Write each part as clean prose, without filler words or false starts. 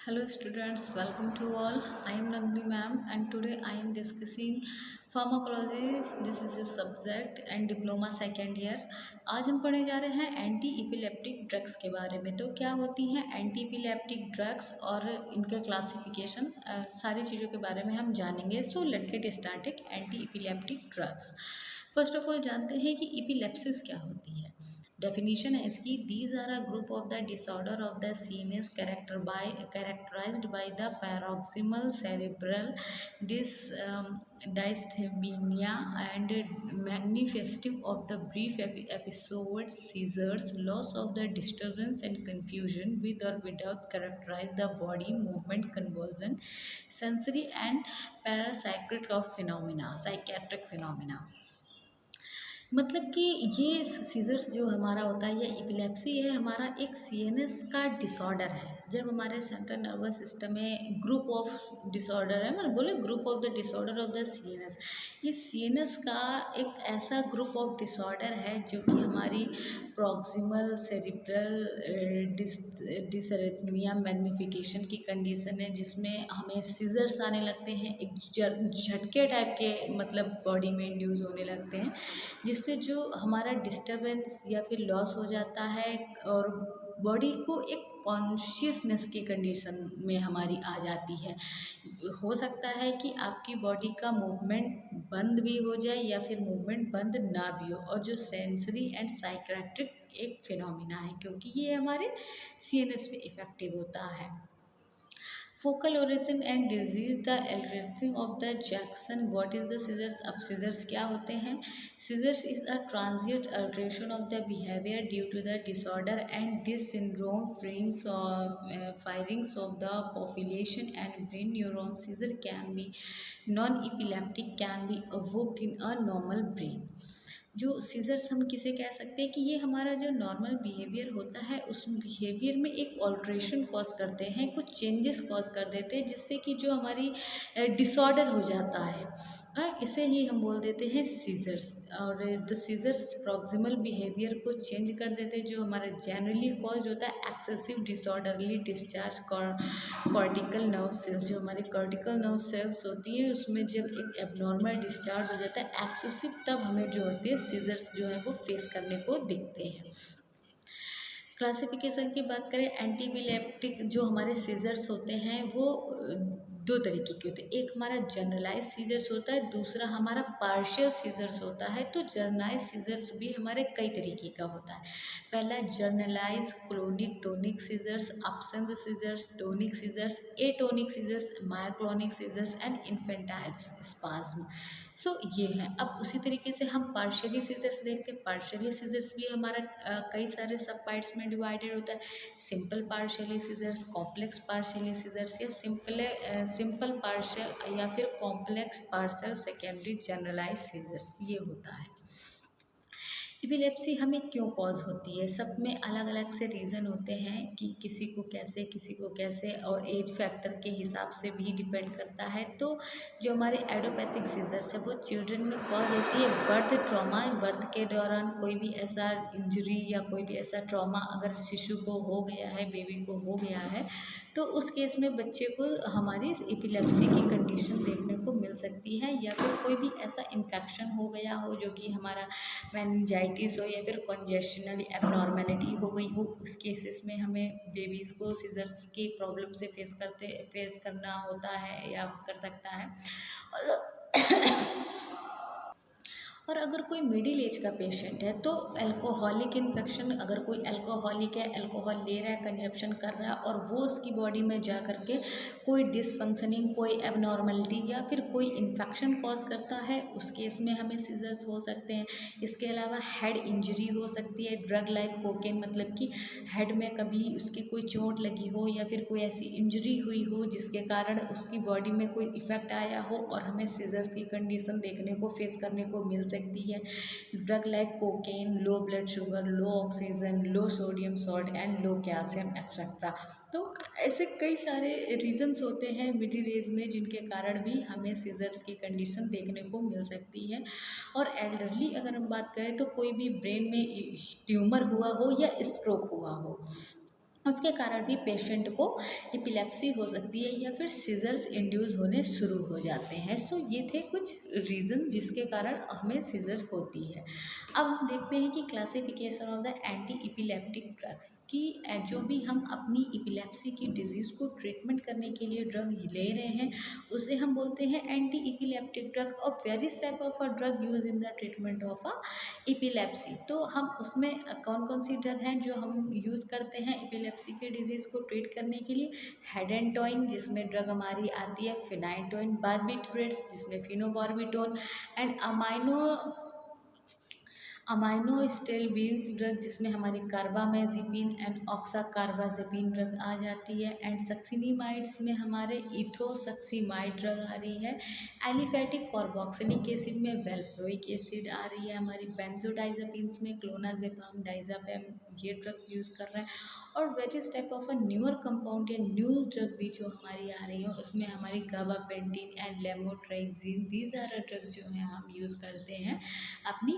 Hello students, welcome to all. I am Nandini ma'am and today I am discussing pharmacology. This is your subject and diploma second year. आज हम पढ़ने जा रहे हैं anti epileptic drugs के बारे में। तो क्या होती हैं एंटी इपिलेप्टिक ड्रग्स और इनके क्लासिफिकेशन, सारी चीज़ों के बारे में हम जानेंगे। So let's get started. Anti epileptic drugs, first of all जानते हैं कि इपिलेप्सिस क्या होती है। डेफिनेशन है इसकी, these are a group of the disorder of the CNS characterized by the paroxysmal cerebral dysthymia and manifesting of the brief episodes, seizures, loss of the disturbance and confusion with or without characterize the body movement, convulsion, sensory and psychiatric phenomena। मतलब कि ये seizures जो हमारा होता है या epilepsy है हमारा एक सीएनएस का डिसऑर्डर है। जब हमारे सेंट्रल नर्वस सिस्टम में ग्रुप ऑफ डिसऑर्डर है, मतलब बोले group of the disorder of the CNS, ये सीएनएस का एक ऐसा ग्रुप ऑफ डिसऑर्डर है जो कि हमारी प्रॉक्सिमल सेरिब्रल डिसरिथमिया मैग्निफिकेशन की कंडीशन है, जिसमें हमें सीजर्स आने लगते हैं, एक झटके टाइप के मतलब बॉडी में इंड्यूस होने लगते हैं, जिससे जो हमारा डिस्टरबेंस या फिर लॉस हो जाता है और बॉडी को एक कॉन्शियसनेस की कंडीशन में हमारी आ जाती है। हो सकता है कि आपकी बॉडी का मूवमेंट बंद भी हो जाए या फिर मूवमेंट बंद ना भी हो, और जो सेंसरी एंड साइक्रेटिक एक फिनोमिना है, क्योंकि ये हमारे सीएनएस पे इफेक्टिव होता है। Focal origin and disease, the algorithm of the Jackson. What is the seizures? अब सीजर्स क्या होते हैं? Seizures is a transient alteration of the behaviour due to the disorder and this syndrome firings of the population and brain neuron. Seizure can be non epileptic, can be evoked in a normal brain. जो seizures हम किसे कह सकते हैं कि ये हमारा जो नॉर्मल बिहेवियर होता है उस बिहेवियर में एक ऑल्ट्रेशन कॉज करते हैं, कुछ चेंजेस कॉज कर देते हैं, जिससे कि जो हमारी डिसऑर्डर हो जाता है, इसे ही हम बोल देते हैं सीजर्स। और द सीजर्स प्रॉक्सिमल बिहेवियर को चेंज कर देते हैं, जो हमारा जनरली कॉज होता है excessive disorderly discharge cortical nerve cells. जो हमारी कॉर्टिकल नर्व सेल्स होती है उसमें जब एक एबनॉर्मल डिस्चार्ज हो जाता है एक्सेसिव, तब हमें जो होती है सीजर्स जो है वो फेस करने को दिखते हैं। क्लासिफिकेशन की बात करें, एंटीबिलेप्टिक जो हमारे सीजर्स होते हैं वो दो तरीके के होते हैं। एक हमारा जनरलाइज सीजर्स होता है, दूसरा हमारा पार्शियल सीजर्स होता है। तो जनरलाइज सीजर्स भी हमारे कई तरीके का होता है। पहला generalize clonic tonic seizures, absence seizures, tonic seizures, atonic seizures, myoclonic seizures and infantile spasm. So ये है। अब उसी तरीके से हम पार्शियली सीजर्स देखते हैं। पार्शियली सीजर्स भी हमारा कई सारे सब पार्ट्स में डिवाइडेड होता है। Simple partially seizures, complex partially seizures, या सिंपल पार्शियल या फिर complex partial secondary generalize seizures, ये होता है। एपिलेप्सी हमें क्यों कॉज होती है? सब में अलग अलग से रीज़न होते हैं कि किसी को कैसे, और एज फैक्टर के हिसाब से भी डिपेंड करता है। तो जो हमारे एडोपैथिक सीजर्स है वो चिल्ड्रन में कॉज होती है बर्थ ट्रॉमा। बर्थ के दौरान कोई भी ऐसा इंजरी या कोई भी ऐसा ट्रॉमा अगर शिशु को हो गया है, बेबी को हो गया है, तो उस केस में बच्चे को हमारी एपिलेप्सी की कंडीशन देखने को मिल सकती है। या फिर कोई भी ऐसा इन्फेक्शन हो गया हो जो कि हमारा मेनिंजाइटिस हो या फिर कंजेशनल एबनॉर्मेलिटी हो गई हो, उस केसेस में हमें बेबीज़ को सीजर्स की प्रॉब्लम से फेस करना होता है या कर सकता है। और अगर कोई मिडिल एज का पेशेंट है तो अल्कोहलिक इन्फेक्शन, अगर कोई अल्कोहलिक है, अल्कोहल ले रहा है, कंजप्शन कर रहा है, और वो उसकी बॉडी में जा कर के कोई डिसफंक्शनिंग, कोई एबनॉर्मलिटी या फिर कोई इन्फेक्शन कॉज करता है, उस केस में हमें सीजर्स हो सकते हैं। इसके अलावा हेड इंजरी हो सकती है, ड्रग लाइक कोकेन, मतलब कि हेड में कभी उसकी कोई चोट लगी हो या फिर कोई ऐसी इंजरी हुई हो जिसके कारण उसकी बॉडी में कोई इफ़ेक्ट आया हो और हमें सीजर्स की कंडीशन देखने को फेस करने को मिल सकती है। Drug like cocaine, low blood sugar, low oxygen, low sodium salt and low calcium etcetera. तो ऐसे कई सारे रीजंस होते हैं मिडिल एज में जिनके कारण भी हमें सीजर्स की कंडीशन देखने को मिल सकती है। और एल्डरली अगर हम बात करें तो कोई भी ब्रेन में ट्यूमर हुआ हो या स्ट्रोक हुआ हो, उसके कारण भी पेशेंट को एपिलेप्सी हो सकती है या फिर सीजर्स इंड्यूस होने शुरू हो जाते हैं। सो ये थे कुछ रीज़न जिसके कारण हमें सीजर होती है। अब हम देखते हैं कि classification of the anti epileptic drugs की जो भी हम अपनी एपिलेप्सी की डिजीज़ को ट्रीटमेंट करने के लिए ड्रग ले रहे हैं उसे हम बोलते हैं एंटी एपिलेप्टिक ड्रग और various type of a drug use in the treatment of a epilepsy. तो हम उसमें कौन कौन सी ड्रग हैं जो हम यूज़ करते हैं एपिलेप्सी के डिजीज़ को ट्रीट करने के लिए। हेडेंटोइन जिसमें ड्रग हमारी आती है फिनाइटोइन, बार्बिट्रेट्स जिसमें फिनोबार्बिटोन एंड अमाइनोस्टिलबीन्स ड्रग जिसमें हमारी कार्बामेज़ेपिन एंड ऑक्साकार्बाजेपिन ड्रग आ जाती है एंड सक्सिनिमाइड्स में हमारे इथोसक्सीमाइड ड्रग आ रही है। एलिफेटिक कार्बोक्सिलिक एसिड में वेल्प्रोइक एसिड आ रही है। हमारी बेंजोडाइज़ेपिन्स में क्लोनाजेपाम, डाइज़ापेम ये ड्रग्स यूज़ कर रहे हैं। और various type of a newer compound या न्यू ड्रग भी जो हमारी आ रही है उसमें हमारी gabapentin and lamotrigine these are drug जो है हम यूज़ करते हैं अपनी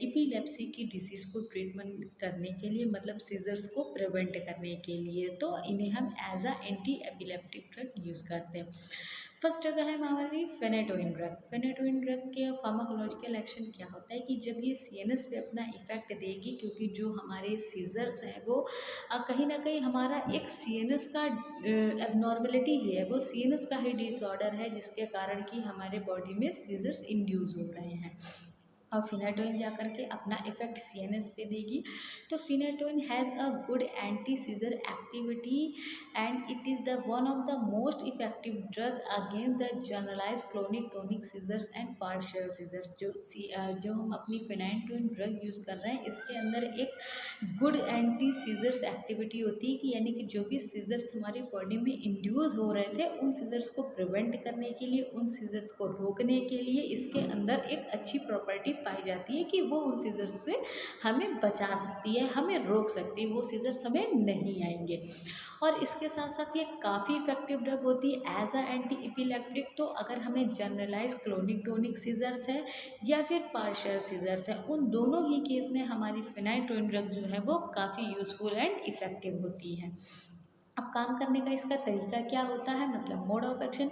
एपिलेप्सी की डिसीज़ को ट्रीटमेंट करने के लिए, मतलब सीजर्स को प्रिवेंट करने के लिए। तो इन्हें हम as a anti epileptic drug use करते हैं। फर्स्ट ड्रग है हमारी फेनेटोइन ड्रग। फेनेटोइन ड्रग के फार्माकोलॉजिकल एक्शन क्या होता है कि जब ये सीएनएस पे अपना इफेक्ट देगी, क्योंकि जो हमारे सीजर्स हैं वो कहीं ना कहीं हमारा एक सीएनएस का एबनॉर्मेलिटी ही है, वो सीएनएस का ही डिसऑर्डर है जिसके कारण कि हमारे बॉडी में सीजर्स इंड्यूस हो रहे हैं। और फिनाटोइन जा करके अपना इफेक्ट सीएनएस पे देगी। तो phenytoin has a good anti seizure activity and it is the one of the most effective drug against the generalize clonic tonic seizures and partial seizures. जो हम अपनी फिनाटोइन ड्रग यूज़ कर रहे हैं इसके अंदर एक गुड एंटी सीजर्स एक्टिविटी होती है कि यानी कि जो भी सीजर्स हमारी बॉडी में इंड्यूस हो रहे थे उन सीजर्स को प्रिवेंट करने के लिए, उन सीजर्स को रोकने के लिए इसके अंदर एक अच्छी प्रॉपर्टी पाई जाती है कि वो उन सीजर्स से हमें बचा सकती है, हमें रोक सकती है, वो सीजर्स हमें नहीं आएंगे। और इसके साथ साथ ये काफ़ी इफेक्टिव ड्रग होती है एज अ एंटी एपिलेप्टिक। तो अगर हमें जनरलाइज क्लोनिक टोनिक सीजर्स है या फिर पार्शियल सीजर्स है, उन दोनों ही केस में हमारी फिनाइटोइन ड्रग जो है वो काफ़ी यूज़फुल एंड इफ़ेक्टिव होती है। अब काम करने का इसका तरीका क्या होता है, मतलब मोड ऑफ एक्शन।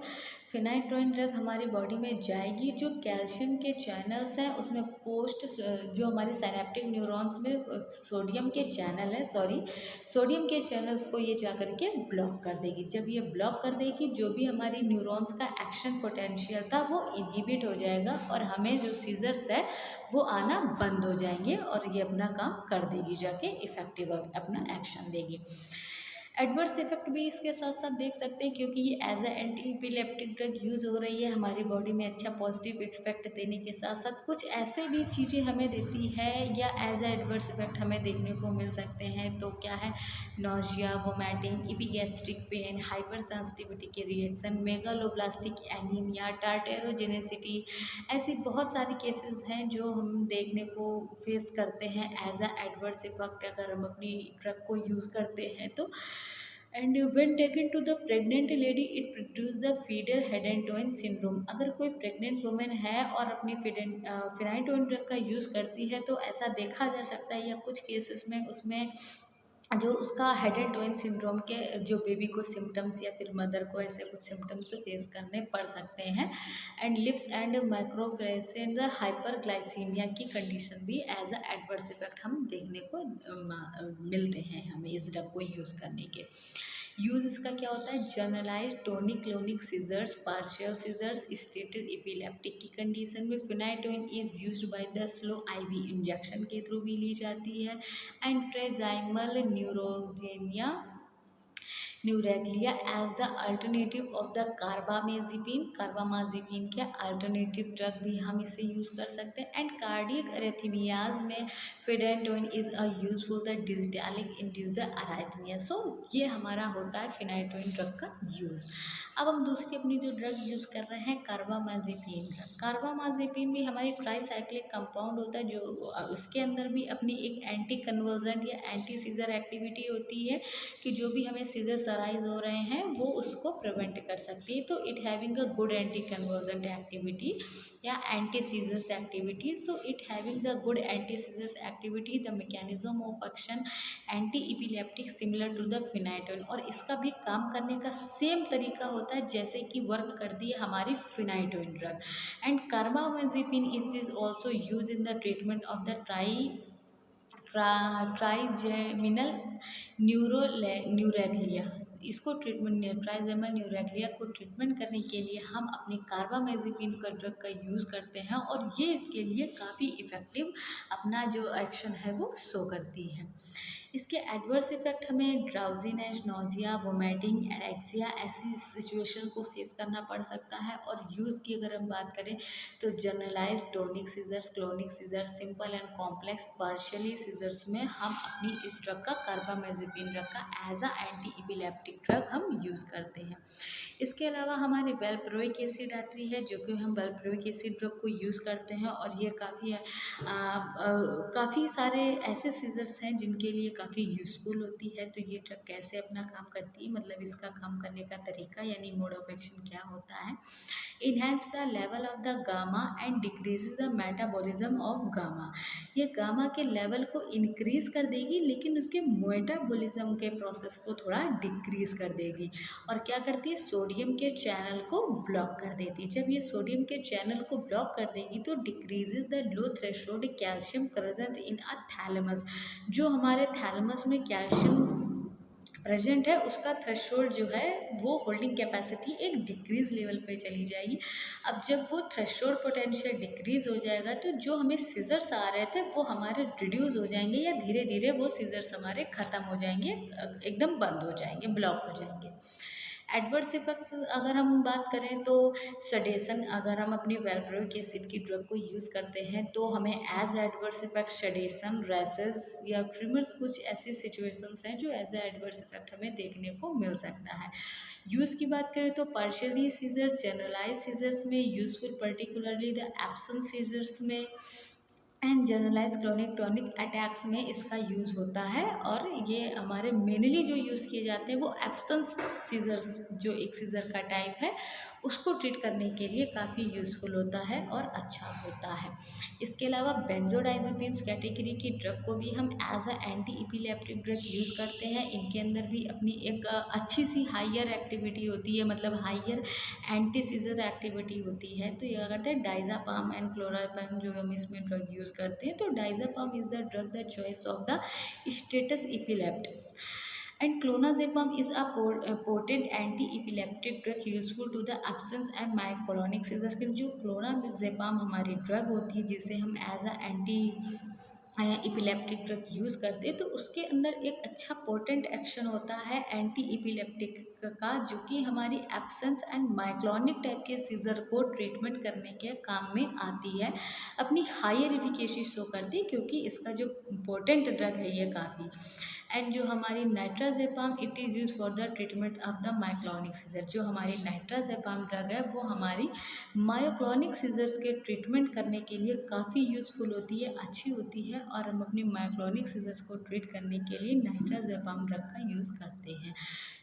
फिनाइट्रोइन ड्रग हमारी बॉडी में जाएगी, जो कैल्शियम के चैनल्स हैं उसमें जो हमारे साइनेप्टिक न्यूरॉन्स में सोडियम के चैनल है, सोडियम के चैनल्स को ये जा करके ब्लॉक कर देगी। जब ये ब्लॉक कर देगी जो भी हमारी न्यूरॉन्स का एक्शन पोटेंशियल था वो इनहिबिट हो जाएगा और हमें जो सीजर्स है वो आना बंद हो जाएंगे और ये अपना काम कर देगी, जाके इफेक्टिव अपना एक्शन देगी। एडवर्स इफेक्ट भी इसके साथ साथ देख सकते हैं, क्योंकि ये as a anti epileptic drug use हो रही है हमारी बॉडी में अच्छा पॉजिटिव इफेक्ट देने के साथ साथ कुछ ऐसे भी चीज़ें हमें देती है या एज ए एडवर्स इफेक्ट हमें देखने को मिल सकते हैं। तो क्या है, nausea, vomiting, epigastric pain, hyper sensitivity के रिएक्शन, मेगालोब्लास्टिक एनीमिया, टार्टेरोजेनेसिटी, ऐसी बहुत सारी केसेस हैं जो हम देखने को फेस करते हैं एज अ एडवर्स इफेक्ट अगर हम अपनी ड्रग को यूज़ करते हैं तो। And when taken to the pregnant lady it produce the fetal hydantoin syndrome. अगर कोई प्रेग्नेंट वुमेन है और अपनी फिनाइटोइन ड्रग का यूज़ करती है तो ऐसा देखा जा सकता है या कुछ केसेस में उसमें जो उसका हेड एंड टोइन सिंड्रोम के जो बेबी को सिम्टम्स या फिर मदर को ऐसे कुछ सिम्टम्स फेस करने पड़ सकते हैं। एंड लिप्स एंड माइक्रोफ्लेसेंट हाइपरग्लाइसीमिया की कंडीशन भी एज अ एडवर्स इफेक्ट हम देखने को मिलते हैं हमें इस ड्रग को यूज़ करने के। यूज़ इसका क्या होता है, generalize tonic clonic seizures, partial seizures, status epileptic की कंडीशन में phenytoin is used by the slow IV injection के थ्रू भी ली जाती है। And trigeminal neuralgia as the alternative of the carbamazepine के अल्टरनेटिव ड्रग भी हम इसे यूज़ कर सकते हैं। एंड कार्डियक अरेथमियाज में phenytoin is a useful the digitalis induced the arrhythmia. So ये हमारा होता है फिनाइटोइन ड्रग का यूज़। अब हम दूसरी अपनी जो ड्रग यूज़ कर रहे हैं कार्बामाजेपिन ड्रग। कार्बामाजेपिन भी हमारी ट्राईसाइक्लिक कंपाउंड होता है जो उसके अंदर भी अपनी एक एंटी कन्वर्जेंट या एंटी सीजर एक्टिविटी होती है कि जो भी हमें सीजर्स अराइज हो रहे हैं वो उसको प्रिवेंट कर सकती है। तो it having a good anti convulsant activity या anti seizures activity. So it having the good anti seizures activity, the mechanism of action anti epileptic similar to the phenytoin, और इसका भी काम करने का सेम तरीका होता है जैसे कि वर्क करती है हमारी phenytoin drug. And carbamazepine is also use in the treatment of the trigeminal neuralgia. इसको ट्रीटमेंट ट्राइजेमल न्यूरेक्लिया को ट्रीटमेंट करने के लिए हम अपने कार्बामेजेपिन का ड्रग का यूज़ करते हैं, और ये इसके लिए काफ़ी इफ़ेक्टिव अपना जो एक्शन है वो शो करती है। इसके एडवर्स इफेक्ट हमें ड्राउजीनेस, नोजिया, वोमिटिंग, एनेक्सिया ऐसी सिचुएशन को फेस करना पड़ सकता है। और यूज़ की अगर हम बात करें तो generalize tonic seizures, clonic seizures, simple and complex partially seizures में हम अपनी इस ड्रग का कार्बामेजेपिन ड्रग का as a anti epileptic drug हम यूज़ करते हैं। इसके अलावा हमारी वेलप्रोइक एसिड आती है, जो कि हम वेलप्रोइक एसिड ड्रग को यूज़ करते हैं, और ये काफ़ी सारे ऐसे सीजर्स हैं जिनके लिए काफ़ी यूज़फुल होती है। तो ये ड्रग कैसे अपना काम करती है, मतलब इसका काम करने का तरीका यानी मोड ऑफ एक्शन क्या होता है। Enhance the level of the gamma and decrease the metabolism of gamma. ये गामा के लेवल को इंक्रीज कर देगी, लेकिन उसके मेटाबॉलिज्म के प्रोसेस को थोड़ा डिक्रीज कर देगी। और क्या करती है, सोडियम के चैनल को ब्लॉक कर देती है। जब ये सोडियम के चैनल को ब्लॉक कर देगी तो decreases the low threshold calcium present in a thalamus. जो हमारे थैलेमस में कैल्शियम प्रेजेंट है उसका थ्रेशोल्ड जो है वो होल्डिंग कैपेसिटी एक डिक्रीज लेवल पे चली जाएगी। अब जब वो थ्रेशोल्ड पोटेंशियल डिक्रीज हो जाएगा तो जो हमें सीजर्स आ रहे थे वो हमारे रिड्यूस हो जाएंगे, या धीरे धीरे वो सीजर्स हमारे ख़त्म हो जाएंगे, एकदम बंद हो जाएंगे, ब्लॉक हो जाएंगे। एडवर्स इफेक्ट्स अगर हम बात करें तो सडेशन, अगर हम अपनी वेलप्रोइक एसिड की ड्रग को यूज़ करते हैं तो हमें as adverse effect sedation, rashes or tremors, कुछ ऐसी सिचुएशंस हैं जो एज एडवर्स इफेक्ट हमें देखने को मिल सकता है। यूज़ की बात करें तो पार्शियली सीजर, जनरलाइज सीजर्स में useful, particularly the absent seizures में, and generalize chronic tonic attacks में इसका यूज़ होता है। और ये हमारे मेनली जो यूज़ किए जाते हैं वो एब्सेंस सीजर्स, जो एक सीजर का टाइप है, उसको ट्रीट करने के लिए काफ़ी यूज़फुल होता है और अच्छा होता है। इसके अलावा बेंजोडाइजेपिन्स कैटेगरी की ड्रग को भी हम as a anti epileptic drug use करते हैं। इनके अंदर भी अपनी एक अच्छी सी हाइयर एक्टिविटी होती है, मतलब हाइयर एंटी सीजर एक्टिविटी होती है। तो ये करते हैं डाइज़ापाम एंड क्लोरापाम जो हम इसमें ड्रग यूज़ करते हैं। तो diazepam is the drug the choice of the status epilepticus, and clonazepam is a potent anti-epileptic drug useful to the absence and myoclonic seizure। फिर जो क्लोनाजेपाम हमारी ड्रग होती है जिसे हम as a anti epileptic drug use करते हैं, तो उसके अंदर एक अच्छा पोटेंट एक्शन होता है एंटी इपिलेप्टिक का, जो कि हमारी एब्सेंस एंड माइक्लॉनिक टाइप के सीजर को ट्रीटमेंट करने के काम में आती है। अपनी हायर एफिकेसी शो करती है क्योंकि इसका जो पोटेंट ड्रग है ये काफ़ी। एंड जो हमारी nitrazepam, it is use for the treatment of the myoclonic seizure. जो हमारी नाइट्राजेपाम ड्रग है वो हमारी मायोक्लॉनिक सीजर्स के ट्रीटमेंट करने के लिए काफ़ी यूज़फुल होती है, अच्छी होती है, और हम अपनी मायोक्लॉनिक सीजर्स को ट्रीट करने के लिए नाइट्राजेपाम ड्रग का यूज़ करते हैं।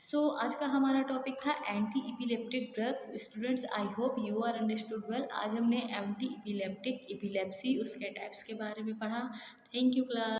सो आज का हमारा टॉपिक था anti epileptic drugs. Students, I hope you are understood well. आज हमने एंटी इपिलेप्टिक, इपिलेप्सी, उसके टाइप्स के बारे में पढ़ा। Thank you class.